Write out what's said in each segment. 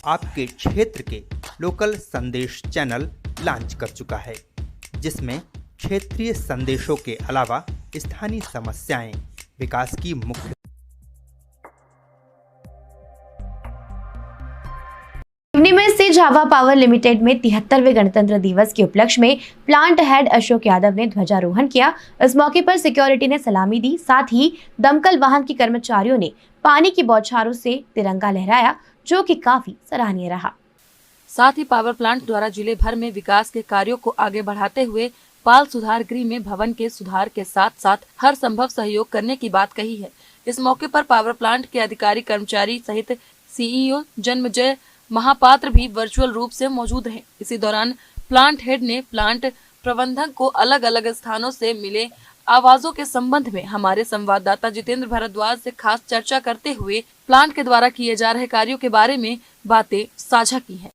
आपके क्षेत्र के लोकल संदेश चैनल लॉन्च कर चुका है, जिसमें क्षेत्रीय संदेशों के अलावा स्थानीय समस्याएं, विकास की मुख्य में से झाबुआ पावर लिमिटेड में 73वें गणतंत्र दिवस के उपलक्ष्य में प्लांट हेड अशोक यादव ने ध्वजारोहण किया। इस मौके पर सिक्योरिटी ने सलामी दी, साथ ही दमकल वाहन के कर्मचारियों ने पानी की बौछारों से तिरंगा लहराया, जो कि काफी सराहनीय रहा। साथ ही पावर प्लांट द्वारा जिले भर में विकास के कार्यों को आगे बढ़ाते हुए पाल सुधार गृह में भवन के सुधार के साथ साथ हर संभव सहयोग करने की बात कही है। इस मौके पर पावर प्लांट के अधिकारी कर्मचारी सहित सीईओ जन्मजय महापात्र भी वर्चुअल रूप से मौजूद हैं। इसी दौरान प्लांट हेड ने प्लांट प्रबंधक को अलग अलग स्थानों से मिले आवाजों के संबंध में हमारे संवाददाता जितेंद्र भारद्वाज से खास चर्चा करते हुए प्लांट के द्वारा किए जा रहे कार्यों के बारे में बातें साझा की हैं।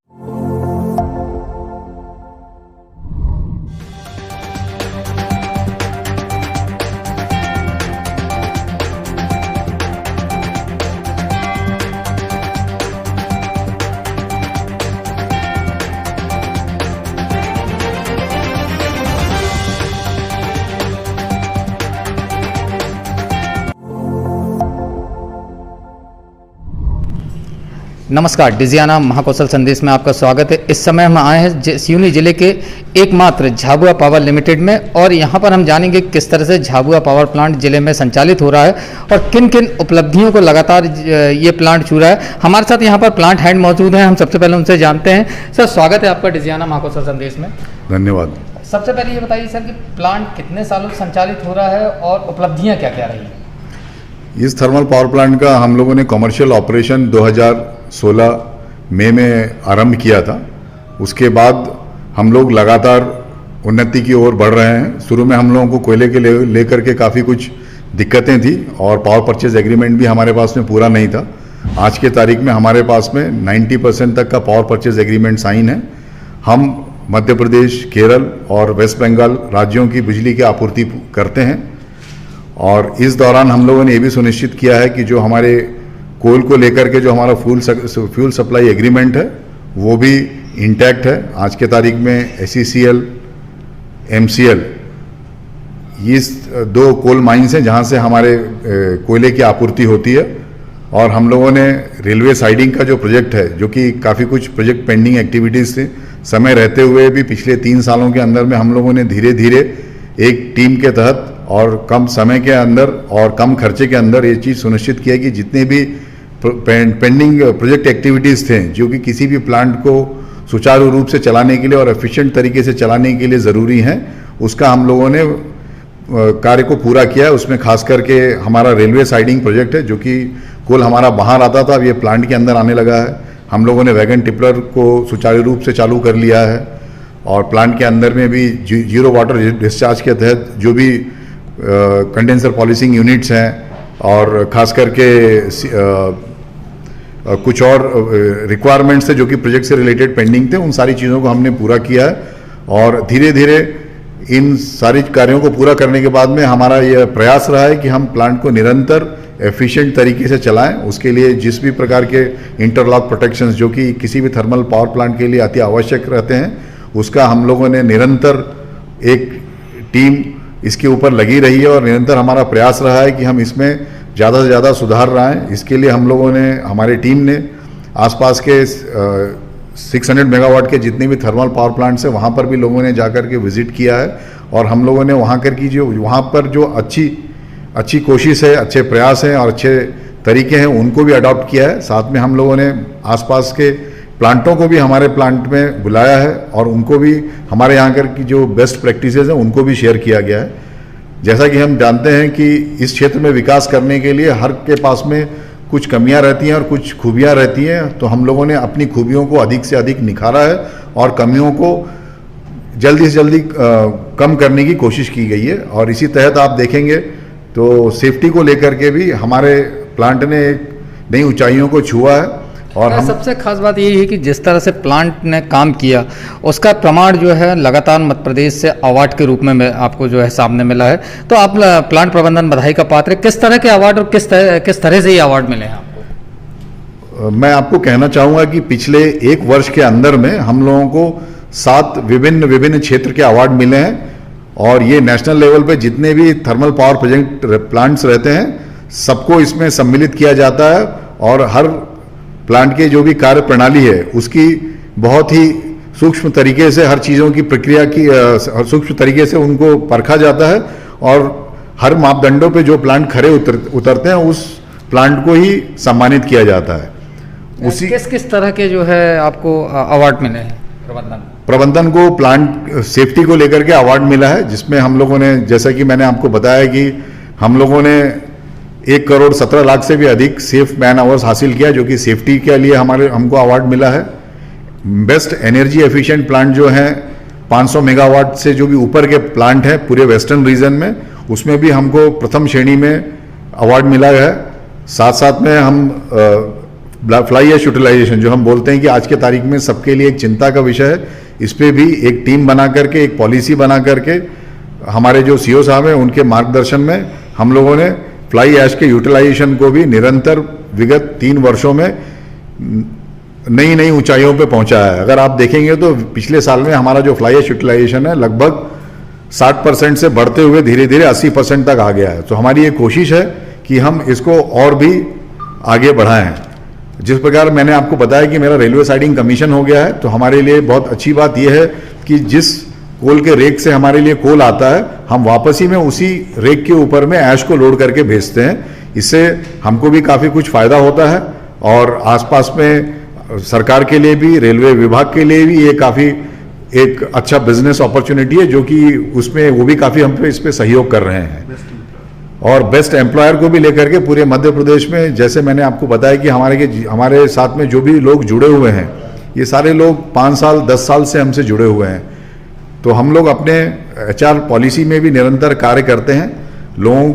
नमस्कार, डिजियाना महाकौशल संदेश में आपका स्वागत है। इस समय हम आए हैं सिवनी जिले के एकमात्र झाबुआ पावर लिमिटेड में और यहाँ पर हम जानेंगे किस तरह से झाबुआ पावर प्लांट जिले में संचालित हो रहा है और किन किन उपलब्धियों को लगातार ये प्लांट छू रहा है। हमारे साथ यहाँ पर प्लांट हेड मौजूद हैं, हम सबसे पहले उनसे जानते हैं। सर, स्वागत है आपका डिजियाना महाकौशल संदेश में। धन्यवाद। सबसे पहले ये बताइए सर कि प्लांट कितने सालों से संचालित हो रहा है और उपलब्धियाँ क्या क्या रही हैं? इस थर्मल पावर प्लांट का हम लोगों ने कमर्शियल ऑपरेशन 2016 मई में आरंभ किया था। उसके बाद हम लोग लगातार उन्नति की ओर बढ़ रहे हैं। शुरू में हम लोगों को कोयले के लेकर के काफ़ी कुछ दिक्कतें थी और पावर परचेज एग्रीमेंट भी हमारे पास में पूरा नहीं था। आज के तारीख में हमारे पास में 90% तक का पावर परचेज एग्रीमेंट साइन है। हम मध्य प्रदेश, केरल और वेस्ट बंगाल राज्यों की बिजली की आपूर्ति करते हैं और इस दौरान हम लोगों ने ये भी सुनिश्चित किया है कि जो हमारे कोल को लेकर के जो हमारा फ्यूल सप्लाई एग्रीमेंट है वो भी इंटैक्ट है। आज के तारीख में SECL, MCL ये दो कोल माइंस हैं जहां से हमारे कोयले की आपूर्ति होती है। और हम लोगों ने रेलवे साइडिंग का जो प्रोजेक्ट है, जो कि काफ़ी कुछ प्रोजेक्ट पेंडिंग एक्टिविटीज़ थे, समय रहते हुए भी पिछले 3 सालों के अंदर में हम लोगों ने धीरे धीरे एक टीम के तहत और कम समय के अंदर और कम खर्चे के अंदर ये चीज़ सुनिश्चित किया कि जितने भी पेंडिंग प्रोजेक्ट एक्टिविटीज़ थे जो कि किसी भी प्लांट को सुचारू रूप से चलाने के लिए और एफिशिएंट तरीके से चलाने के लिए ज़रूरी हैं, उसका हम लोगों ने कार्य को पूरा किया। उसमें खास करके हमारा रेलवे साइडिंग प्रोजेक्ट है जो कि कोल हमारा बाहर आता था, अब ये प्लांट के अंदर आने लगा है। हम लोगों ने वैगन टिपलर को सुचारू रूप से चालू कर लिया है और प्लांट के अंदर में भी जीरो वाटर डिस्चार्ज के तहत जो भी कंडेंसर पॉलिशिंग यूनिट्स हैं और ख़ास करके कुछ और रिक्वायरमेंट्स थे जो कि प्रोजेक्ट से रिलेटेड पेंडिंग थे, उन सारी चीज़ों को हमने पूरा किया है। और धीरे धीरे इन सारी कार्यों को पूरा करने के बाद में हमारा यह प्रयास रहा है कि हम प्लांट को निरंतर एफिशिएंट तरीके से चलाएं। उसके लिए जिस भी प्रकार के इंटरलॉक प्रोटेक्शंस जो कि किसी भी थर्मल पावर प्लांट के लिए अति आवश्यक रहते हैं, उसका हम लोगों ने निरंतर एक टीम इसके ऊपर लगी रही है और निरंतर हमारा प्रयास रहा है कि हम इसमें ज़्यादा से ज़्यादा सुधार लाएं। इसके लिए हम लोगों ने, हमारी टीम ने आसपास के 600 मेगावाट के जितने भी थर्मल पावर प्लांट्स हैं वहाँ पर भी लोगों ने जाकर के विज़िट किया है और हम लोगों ने वहाँ पर जो अच्छी कोशिश है, अच्छे प्रयास हैं और अच्छे तरीके हैं, उनको भी अडॉप्ट किया है। साथ में हम लोगों ने आसपास के प्लांटों को भी हमारे प्लांट में बुलाया है और उनको भी हमारे यहाँ कर की जो बेस्ट प्रैक्टिसेस हैं उनको भी शेयर किया गया है। जैसा कि हम जानते हैं कि इस क्षेत्र में विकास करने के लिए हर के पास में कुछ कमियां रहती हैं और कुछ खूबियां रहती हैं, तो हम लोगों ने अपनी खूबियों को अधिक से अधिक निखारा है और कमियों को जल्दी से जल्दी कम करने की कोशिश की गई है। और इसी तहत आप देखेंगे तो सेफ्टी को लेकर के भी हमारे प्लांट ने एक नई ऊंचाइयों को छुआ है। और सबसे खास बात यही है कि जिस तरह से प्लांट ने काम किया उसका प्रमाण जो है लगातार मध्य प्रदेश से अवार्ड के रूप में आपको जो है सामने मिला है। तो आप प्लांट प्रबंधन बधाई का पात्र है। किस तरह के अवार्ड और किस तरह से ये अवार्ड मिले हैं आपको? मैं आपको कहना चाहूँगा कि पिछले एक वर्ष के अंदर में हम लोगों को 7 विभिन्न क्षेत्र के अवार्ड मिले हैं और ये नेशनल लेवल पे जितने भी थर्मल पावर प्रोजेक्ट प्लांट्स रहते हैं सबको इसमें सम्मिलित किया जाता है और हर प्लांट के जो भी कार्य प्रणाली है उसकी बहुत ही सूक्ष्म तरीके से हर चीज़ों की प्रक्रिया की सूक्ष्म तरीके से उनको परखा जाता है और हर मापदंडों पे जो प्लांट खरे उतरते हैं उस प्लांट को ही सम्मानित किया जाता है। उसी किस तरह के जो है आपको अवार्ड मिले हैं? प्रबंधन को प्लांट सेफ्टी को लेकर के अवार्ड मिला है, जिसमें हम लोगों ने, जैसा कि मैंने आपको बताया कि हम लोगों ने 1,17,00,000 से भी अधिक सेफ मैन आवर्स हासिल किया, जो कि सेफ्टी के लिए हमको अवार्ड मिला है। बेस्ट एनर्जी एफिशिएंट प्लांट जो हैं 500 मेगावाट से जो भी ऊपर के प्लांट हैं पूरे वेस्टर्न रीजन में, उसमें भी हमको प्रथम श्रेणी में अवार्ड मिला है। साथ साथ में हम फ्लाई ऐश यूटिलाइजेशन जो हम बोलते हैं कि आज के तारीख में सबके लिए एक चिंता का विषय है, इस पे भी एक टीम बना करके, एक पॉलिसी बना करके हमारे जो सीईओ साहब हैं उनके मार्गदर्शन में हम लोगों ने फ्लाई ऐश के यूटिलाइजेशन को भी निरंतर विगत 3 वर्षों में नई नई ऊंचाइयों पे पहुंचा है। अगर आप देखेंगे तो पिछले साल में हमारा जो फ्लाई ऐश यूटिलाइजेशन है लगभग 60% से बढ़ते हुए धीरे धीरे 80% तक आ गया है। तो हमारी ये कोशिश है कि हम इसको और भी आगे बढ़ाएं। जिस प्रकार मैंने आपको बताया कि मेरा रेलवे साइडिंग कमीशन हो गया है, तो हमारे लिए बहुत अच्छी बात यह है कि जिस कोल के रेक से हमारे लिए कोल आता है, हम वापसी में उसी रेक के ऊपर में ऐश को लोड करके भेजते हैं। इससे हमको भी काफ़ी कुछ फ़ायदा होता है और आसपास में सरकार के लिए भी, रेलवे विभाग के लिए भी ये काफ़ी एक अच्छा बिजनेस अपॉर्चुनिटी है, जो कि उसमें वो भी काफ़ी हम पे इस पर सहयोग कर रहे हैं। और बेस्ट एम्प्लॉयर को भी लेकर के पूरे मध्य प्रदेश में, जैसे मैंने आपको बताया कि हमारे साथ में जो भी लोग जुड़े हुए हैं, ये सारे लोग 5 साल 10 साल से हमसे जुड़े हुए हैं। तो हम लोग अपने HR पॉलिसी में भी निरंतर कार्य करते हैं, लोगों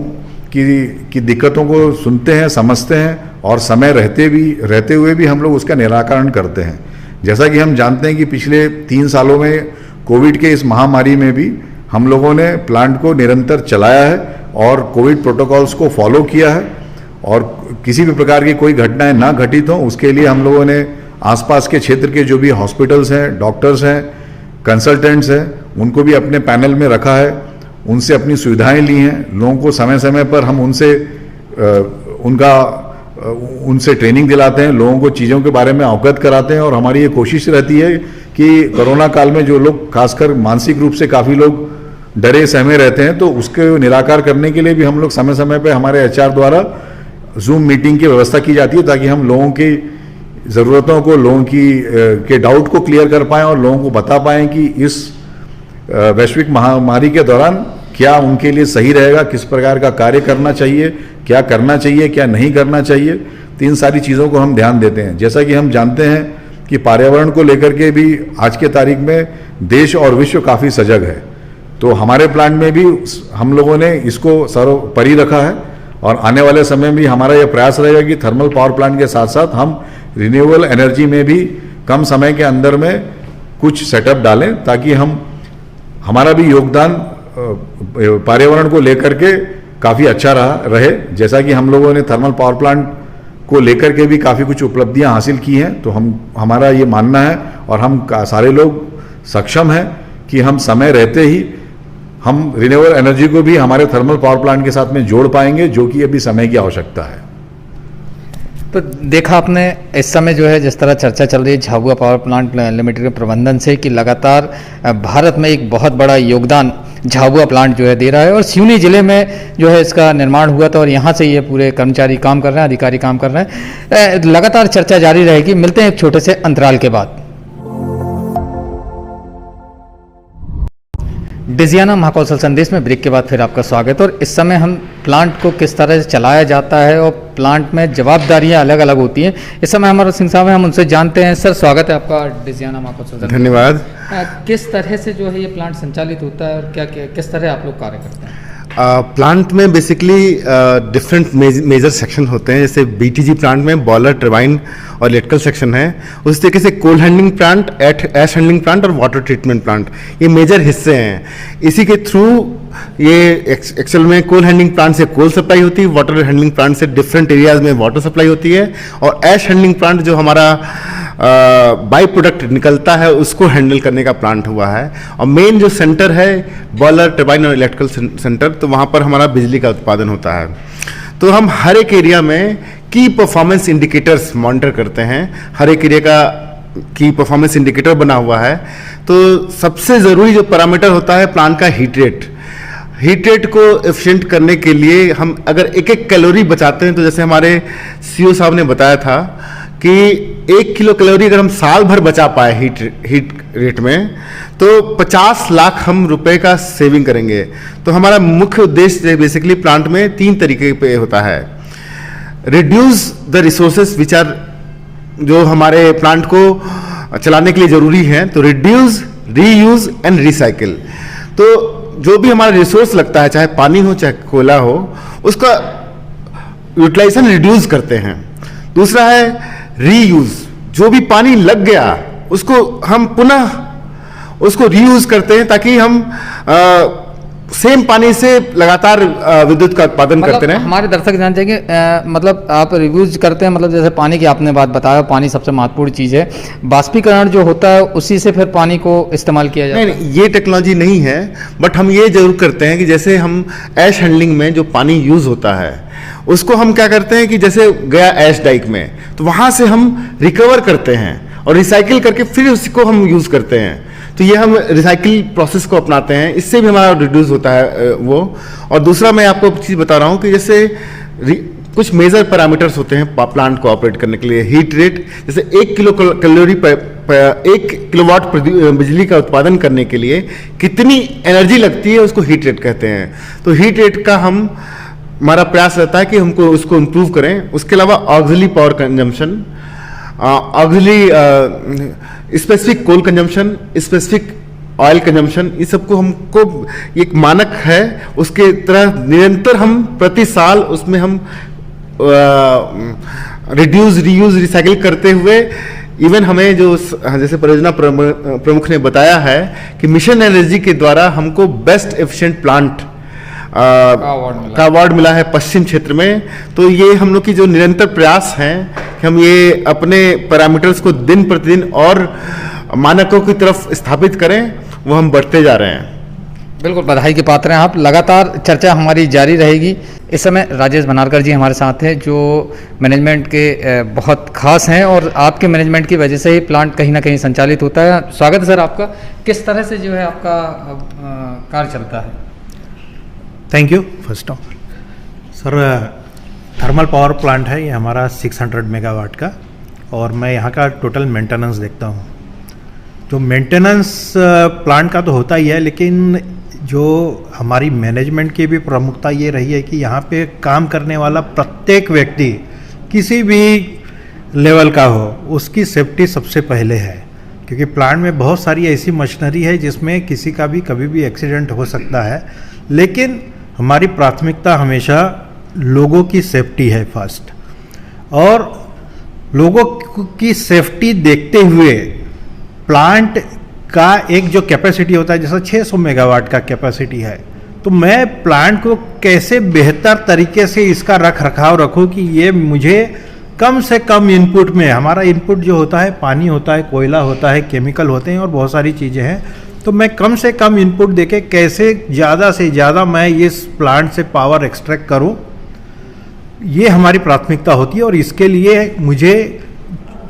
की दिक्कतों को सुनते हैं, समझते हैं और समय रहते हुए भी हम लोग उसका निराकरण करते हैं। जैसा कि हम जानते हैं कि पिछले 3 सालों में कोविड के इस महामारी में भी हम लोगों ने प्लांट को निरंतर चलाया है और कोविड प्रोटोकॉल्स को फॉलो किया है और किसी भी प्रकार की कोई घटनाएं ना घटित हों उसके लिए हम लोगों ने आसपास के क्षेत्र के जो भी हॉस्पिटल्स हैं, डॉक्टर्स हैं, कंसल्टेंट्स हैं, उनको भी अपने पैनल में रखा है, उनसे अपनी सुविधाएं ली हैं। लोगों को समय समय पर हम उनसे ट्रेनिंग दिलाते हैं, लोगों को चीज़ों के बारे में अवगत कराते हैं और हमारी ये कोशिश रहती है कि कोरोना काल में जो लोग खासकर मानसिक रूप से काफ़ी लोग डरे सहमे रहते हैं, तो उसके निराकार करने के लिए भी हम लोग समय समय पे हमारे HR द्वारा जूम मीटिंग की व्यवस्था की जाती है, ताकि हम लोगों की ज़रूरतों को, लोगों के डाउट को क्लियर कर पाएँ और लोगों को बता पाएँ कि इस वैश्विक महामारी के दौरान क्या उनके लिए सही रहेगा, किस प्रकार का कार्य करना चाहिए, क्या करना चाहिए, क्या नहीं करना चाहिए। तो इन सारी चीज़ों को हम ध्यान देते हैं। जैसा कि हम जानते हैं कि पर्यावरण को लेकर के भी आज के तारीख में देश और विश्व काफ़ी सजग है, तो हमारे प्लांट में भी हम लोगों ने इसको सर्वोपरि रखा है और आने वाले समय में भी हमारा यह प्रयास रहेगा कि थर्मल पावर प्लांट के साथ साथ हम रिन्यूएबल एनर्जी में भी कम समय के अंदर में कुछ सेटअप डालें, ताकि हमारा भी योगदान पर्यावरण को लेकर के काफ़ी अच्छा रहे। जैसा कि हम लोगों ने थर्मल पावर प्लांट को लेकर के भी काफ़ी कुछ उपलब्धियां हासिल की हैं, तो हमारा ये मानना है और हम सारे लोग सक्षम हैं कि हम समय रहते ही हम रिन्यूएबल एनर्जी को भी हमारे थर्मल पावर प्लांट के साथ में जोड़ पाएंगे, जो कि अभी समय की आवश्यकता है। तो देखा आपने इस समय जो है जिस तरह चर्चा चल रही है झाबुआ पावर प्लांट लिमिटेड के प्रबंधन से कि लगातार भारत में एक बहुत बड़ा योगदान झाबुआ प्लांट जो है दे रहा है और सिवनी जिले में जो है इसका निर्माण हुआ था और यहाँ से ये पूरे कर्मचारी काम कर रहे हैं, अधिकारी काम कर रहे हैं। लगातार चर्चा जारी रहेगी। मिलते हैं एक छोटे से अंतराल के बाद। डिजियाना महाकौशल संदेश में ब्रेक के बाद फिर आपका स्वागत है। और इस समय हम प्लांट को किस तरह से चलाया जाता है और प्लांट में जवाबदारियां अलग अलग होती हैं, इस समय हमारे सिंह साहब हैं, हम उनसे जानते हैं। सर, स्वागत है आपका डिजियाना महाकौशल संदेश। धन्यवाद। किस तरह से जो है ये प्लांट संचालित होता है और किस तरह आप लोग कार्य करते हैं? प्लांट में बेसिकली डिफरेंट मेजर सेक्शन होते हैं। जैसे बीटीजी प्लांट में बॉयलर, टरबाइन और इलेक्ट्रिकल सेक्शन है। उस तरीके से कोल हैंडलिंग प्लांट, एश हैंडलिंग प्लांट और वाटर ट्रीटमेंट प्लांट, ये मेजर हिस्से हैं। इसी के थ्रू ये एक्चुअल में कोल हैंडलिंग प्लांट से कोल सप्लाई होती है, वाटर हैंडलिंग प्लांट से डिफरेंट एरियाज में वाटर सप्लाई होती है, और एश हैंडलिंग प्लांट जो हमारा बाई प्रोडक्ट निकलता है उसको हैंडल करने का प्लांट हुआ है। और मेन जो सेंटर है बॉयलर, टरबाइन और इलेक्ट्रिकल सेंटर, तो वहाँ पर हमारा बिजली का उत्पादन होता है। तो हम हर एक एरिया में की परफॉर्मेंस इंडिकेटर्स मॉनिटर करते हैं। हर एक एरिया का की परफॉर्मेंस इंडिकेटर बना हुआ है। तो सबसे ज़रूरी जो पैरामीटर होता है प्लांट का हीट रेट। हीट रेट को एफिशिएंट करने के लिए हम अगर एक एक कैलोरी बचाते हैं, तो जैसे हमारे सीईओ साहब ने बताया था कि 1 किलो कैलोरी अगर हम साल भर बचा पाए हीट रेट में, तो 50 लाख हम रुपए का सेविंग करेंगे। तो हमारा मुख्य उद्देश्य बेसिकली प्लांट में 3 तरीके पे होता है। Reduce the resources which are, जो हमारे प्लांट को चलाने के लिए जरूरी है, तो रिड्यूस, रीयूज एंड रिसाइकिल। तो जो भी हमारा रिसोर्स लगता है, चाहे पानी हो चाहे कोयला हो, उसका यूटिलाइजेशन रिड्यूस करते हैं। दूसरा है रीयूज, जो भी पानी लग गया उसको हम पुनः उसको रीयूज करते हैं, ताकि हम सेम पानी से लगातार विद्युत का उत्पादन करते रहें। हमारे दर्शक जान जाएंगे, मतलब आप रिव्यूज करते हैं, मतलब जैसे पानी की आपने बात बताया, पानी सबसे महत्वपूर्ण चीज़ है। बाष्पीकरण जो होता है उसी से फिर पानी को इस्तेमाल किया जाता है। नहीं, ये टेक्नोलॉजी नहीं है, बट हम ये जरूर करते हैं कि जैसे हम ऐश हैंडलिंग में जो पानी यूज होता है उसको हम क्या करते हैं कि जैसे गया ऐश डाइक में, तो वहाँ से हम रिकवर करते हैं और रिसाइकिल करके फिर उसको हम यूज़ करते हैं। तो ये हम रिसाइकिल प्रोसेस को अपनाते हैं, इससे भी हमारा रिड्यूस होता है वो। और दूसरा मैं आपको चीज़ बता रहा हूँ कि जैसे कुछ मेजर पैरामीटर्स होते हैं प्लांट को ऑपरेट करने के लिए। हीट रेट, जैसे 1 किलो कैलोरी पर 1 किलोवाट बिजली का उत्पादन करने के लिए कितनी एनर्जी लगती है, उसको हीट रेट कहते हैं। तो हीट रेट का हमारा प्रयास रहता है कि हमको उसको इम्प्रूव करें। उसके अलावा auxiliary power consumption, auxiliary specific coal consumption, specific oil consumption, ये सबको हमको एक मानक है, उसके तरह निरंतर हम प्रति साल उसमें हम रिड्यूस, रीयूज, रिसाइकिल करते हुए इवन हमें जो जैसे परियोजना प्रमुख ने बताया है कि मिशन एनर्जी के द्वारा हमको बेस्ट एफिशिएंट प्लांट का अवार्ड मिला है पश्चिम क्षेत्र में। तो ये हम लोग की जो निरंतर प्रयास हैं कि हम ये अपने पैरामीटर्स को दिन प्रतिदिन और मानकों की तरफ स्थापित करें, वो हम बढ़ते जा रहे हैं। बिल्कुल बधाई के पात्र हैं आप। लगातार चर्चा हमारी जारी रहेगी। इस समय राजेश बनारकर जी हमारे साथ हैं, जो मैनेजमेंट के बहुत खास हैं और आपके मैनेजमेंट की वजह से ही प्लांट कहीं ना कहीं संचालित होता है। स्वागत है सर आपका। किस तरह से जो है आपका कार्य चलता है? Thank you. First of sir, thermal power plant है ये हमारा 600 मेगावाट का, और मैं यहाँ का टोटल मेंटेनेंस देखता हूँ। जो मेंटेनेंस प्लांट का तो होता ही है, लेकिन जो हमारी मैनेजमेंट की भी प्रमुखता ये रही है कि यहाँ पे काम करने वाला प्रत्येक व्यक्ति किसी भी लेवल का हो, उसकी सेफ्टी सबसे पहले है। क्योंकि प्लांट में बहुत सारी ऐसी मशीनरी है जिसमें किसी का भी कभी भी एक्सीडेंट हो सकता है, लेकिन हमारी प्राथमिकता हमेशा लोगों की सेफ्टी है फर्स्ट। और लोगों की सेफ्टी देखते हुए प्लांट का एक जो कैपेसिटी होता है, जैसा 600 मेगावाट का कैपेसिटी है, तो मैं प्लांट को कैसे बेहतर तरीके से इसका रख रखाव रखूं कि ये मुझे कम से कम इनपुट में, हमारा इनपुट जो होता है पानी होता है, कोयला होता है, केमिकल होते हैं और बहुत सारी चीज़ें हैं, तो मैं कम से कम इनपुट देके कैसे ज़्यादा से ज़्यादा मैं इस प्लांट से पावर एक्सट्रैक्ट करूं, ये हमारी प्राथमिकता होती है। और इसके लिए मुझे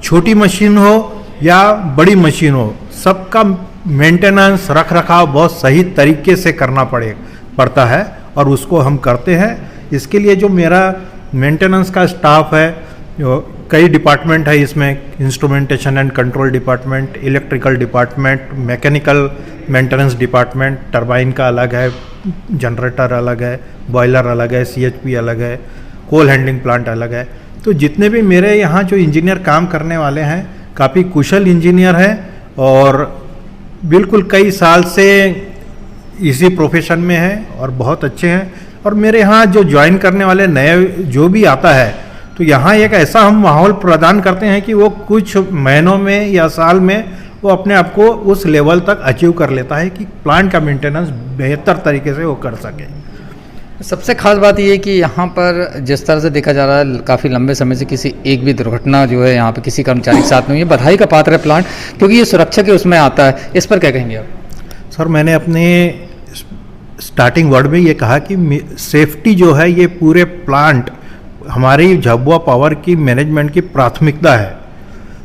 छोटी मशीन हो या बड़ी मशीन हो, सबका मेंटेनेंस, रख रखाव बहुत सही तरीके से करना पड़ता है, और उसको हम करते हैं। इसके लिए जो मेरा मेंटेनेंस का स्टाफ है, कई डिपार्टमेंट है इसमें, instrumentation and control department, electrical department, mechanical maintenance department, turbine का अलग है, जनरेटर अलग है, बॉयलर अलग है, CHP अलग है, कोल हैंडलिंग प्लांट अलग है। तो जितने भी मेरे यहाँ जो इंजीनियर काम करने वाले हैं काफ़ी कुशल इंजीनियर हैं, और बिल्कुल कई साल से इसी प्रोफेशन में हैं और बहुत अच्छे हैं। और मेरे यहाँ जो ज्वाइन करने वाले नए जो भी आता है तो यहाँ एक ऐसा हम माहौल प्रदान करते हैं कि वो कुछ महीनों में या साल में वो अपने आप को उस लेवल तक अचीव कर लेता है कि प्लांट का मेंटेनेंस बेहतर तरीके से वो कर सके। सबसे खास बात ये है कि यहाँ पर जिस तरह से देखा जा रहा है काफ़ी लंबे समय से किसी एक भी दुर्घटना जो है यहाँ पे किसी कर्मचारी के साथ नहीं हुई है। बधाई का पात्र है प्लांट, क्योंकि ये सुरक्षा के उसमें आता है। इस पर क्या कहेंगे आप? सर, मैंने अपने स्टार्टिंग वर्ड में ये कहा कि सेफ्टी जो है ये पूरे प्लांट हमारी झाबुआ पावर की मैनेजमेंट की प्राथमिकता है।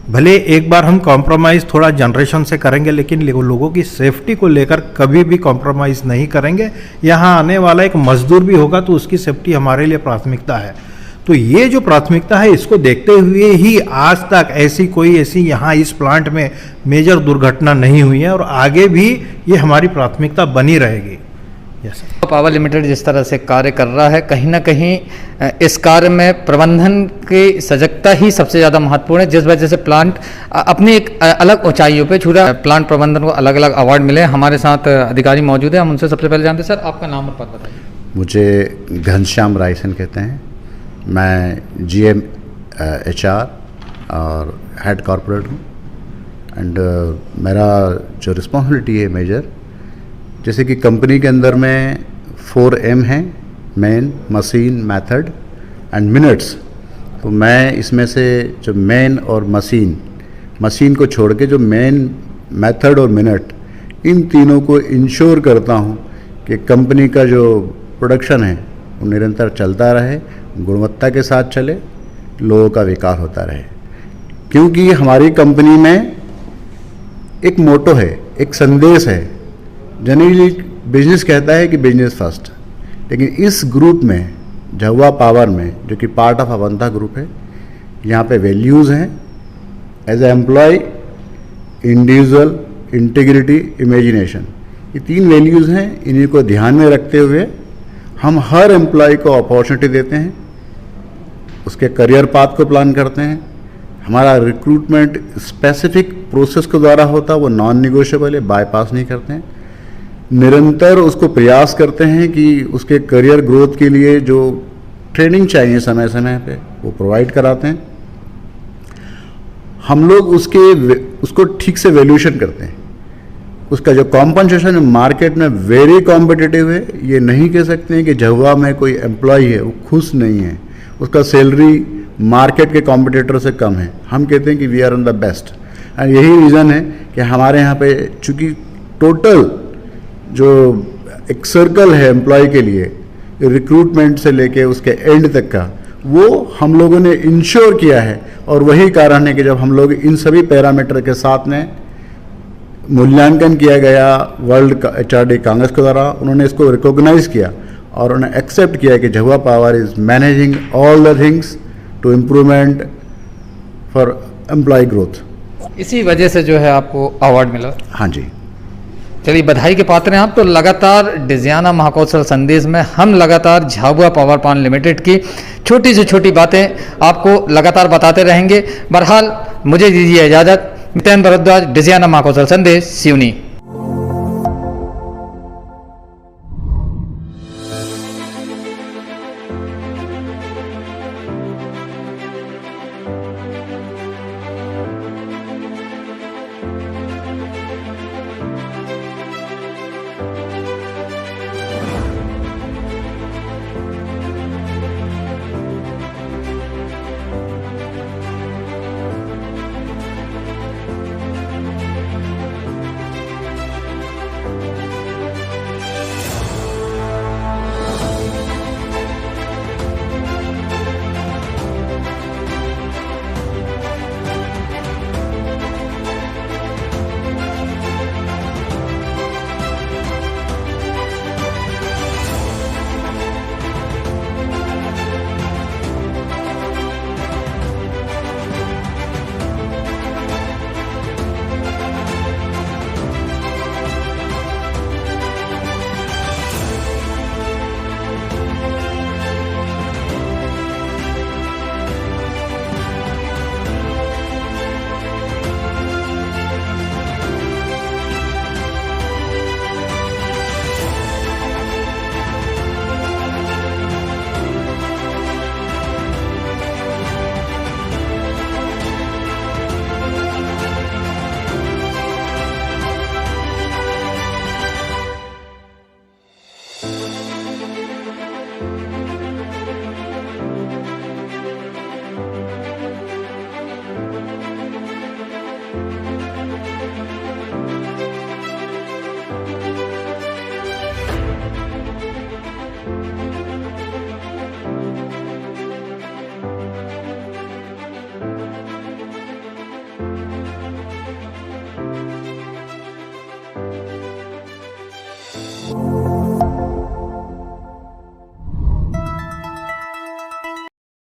भले एक बार हम कॉम्प्रोमाइज़ थोड़ा जनरेशन से करेंगे, लेकिन लोगों की सेफ्टी को लेकर कभी भी कॉम्प्रोमाइज़ नहीं करेंगे। यहाँ आने वाला एक मजदूर भी होगा तो उसकी सेफ्टी हमारे लिए प्राथमिकता है। तो ये जो प्राथमिकता है इसको देखते हुए ही आज तक ऐसी यहाँ इस प्लांट में मेजर दुर्घटना नहीं हुई है और आगे भी ये हमारी प्राथमिकता बनी रहेगी। यस। पावर लिमिटेड जिस तरह से कार्य कर रहा है, कहीं ना कहीं इस कार्य में प्रबंधन की सजगता ही सबसे ज़्यादा महत्वपूर्ण है, जिस वजह से प्लांट अपनी एक अलग ऊंचाइयों पे छू रहा है। प्लांट प्रबंधन को अलग अलग अवार्ड मिले। हमारे साथ अधिकारी मौजूद हैं, हम उनसे सबसे पहले जानते हैं। सर, आपका नाम और पद बताइए। मुझे घनश्याम रायसन कहते हैं। मैं GM HR और हेड कॉर्पोरेट हूँ। एंड मेरा जो रिस्पॉन्सिबिलिटी है मेजर, जैसे कि कंपनी के अंदर में 4M हैं, main, machine, method and minutes. तो मैं इसमें से जो मेन और मशीन को छोड़ के जो मेन, मेथड और मिनट, इन तीनों को इंश्योर करता हूँ कि कंपनी का जो प्रोडक्शन है वो निरंतर चलता रहे, गुणवत्ता के साथ चले, लोगों का विकास होता रहे। क्योंकि हमारी कंपनी में एक मोटो है, एक संदेश है। जनरली बिजनेस कहता है कि बिजनेस फर्स्ट, लेकिन इस ग्रुप में, झाबुआ पावर में, जो कि पार्ट ऑफ अवंता ग्रुप है, यहाँ पे वैल्यूज़ हैं as a employ, individual, integrity, imagination. ये 3 वैल्यूज़ हैं। इन्हीं को ध्यान में रखते हुए हम हर एम्प्लॉय को अपॉर्चुनिटी देते हैं, उसके करियर पाथ को प्लान करते हैं। हमारा रिक्रूटमेंट स्पेसिफिक प्रोसेस के द्वारा होता है, वो नॉन निगोशिएबल है, बाईपास नहीं करते हैं। निरंतर उसको प्रयास करते हैं कि उसके करियर ग्रोथ के लिए जो ट्रेनिंग चाहिए समय समय पे वो प्रोवाइड कराते हैं। हम लोग उसको ठीक से वैल्यूएशन करते हैं। उसका जो कॉम्पनसेशन मार्केट में वेरी कॉम्पिटिटिव है। ये नहीं कह सकते हैं कि झाबुआ में कोई एम्प्लॉय है वो खुश नहीं है, उसका सैलरी मार्केट के कॉम्पिटिटर से कम है। हम कहते हैं कि we are on the best. And यही रीज़न है कि हमारे यहाँ पे चूँकि टोटल जो एक सर्कल है एम्प्लॉय के लिए, रिक्रूटमेंट से लेके उसके एंड तक का, वो हम लोगों ने इंश्योर किया है। और वही कारण है कि जब हम लोग इन सभी पैरामीटर के साथ में मूल्यांकन किया गया वर्ल्ड HRD कांग्रेस के द्वारा, उन्होंने इसको रिकॉग्नाइज किया और उन्होंने एक्सेप्ट किया कि Jhabua power is managing all the things to improvement for employ growth. इसी वजह से जो है आपको अवार्ड मिला। हाँ जी, चलिए, बधाई के पात्र हैं आप। तो लगातार डिजियाना महाकौशल संदेश में हम लगातार झाबुआ पावर प्लांट लिमिटेड की छोटी से छोटी बातें आपको लगातार बताते रहेंगे। बहरहाल मुझे दीजिए इजाज़त। मितेन भरद्वाज, डिजियाना महाकौशल संदेश, सिवनी। है।